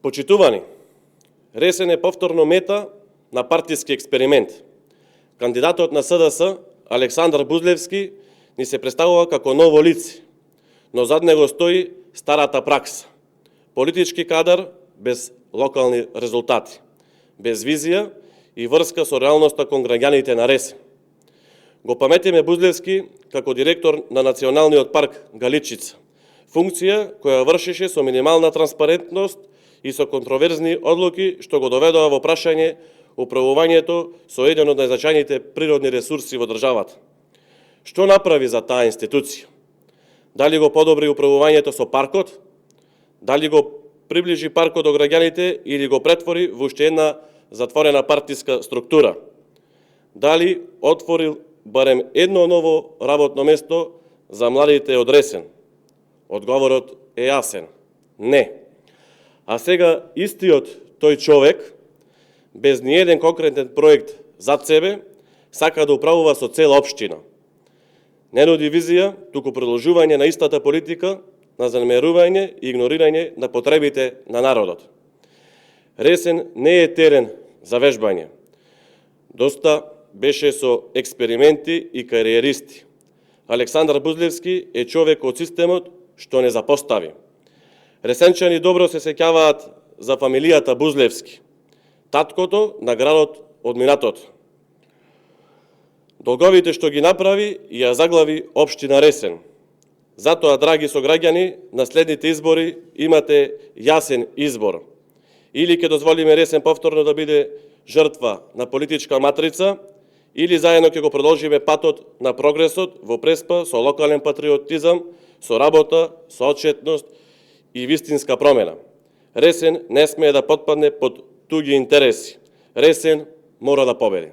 Почитувани, Ресен е повторно мета на партиски експеримент. Кандидатот на СДС, Александар Бузлевски, ни се представува како ново лице, но зад него стои старата пракса. Политички кадар без локални резултати, без визија и врска со реалноста кон граѓаните на Ресен. Го паметиме Бузлевски како директор на Националниот парк Галичица, функција која вршеше со минимална транспарентност и со контроверзни одлуки што го доведоа во прашање управувањето со еден од најзначајните природни ресурси во државата. Што направи за таа институција? Дали го подобри управувањето со паркот? Дали го приближи паркот до граѓаните или го претвори во уште една затворена партиска структура? Дали отворил барем едно ново работно место за младите од Ресен? Одговорот е јасен. Не. А сега истиот тој човек, без ниеден конкретен проект зад себе, сака да управува со цела општина. Не нуди визија, туку продолжување на истата политика на занемарување и игнорирање на потребите на народот. Ресен не е терен за вежбање. Доста беше со експерименти и кариеристи. Александар Бузлевски е човек од системот што не запостави. Ресенчани добро се сеќаваат за фамилијата Бузлевски, таткото на градот од минатото. Долговите што ги направи ја заглави општина Ресен. Затоа, драги сограѓани, на следните избори имате јасен избор. Или ќе дозволиме Ресен повторно да биде жртва на политичка матрица, или заедно ќе го продолжиме патот на прогресот во преспа со локален патриотизам, со работа, со отчетност и вистинска промена. Ресен не смее да потпадне под туги интереси. Ресен мора да победи.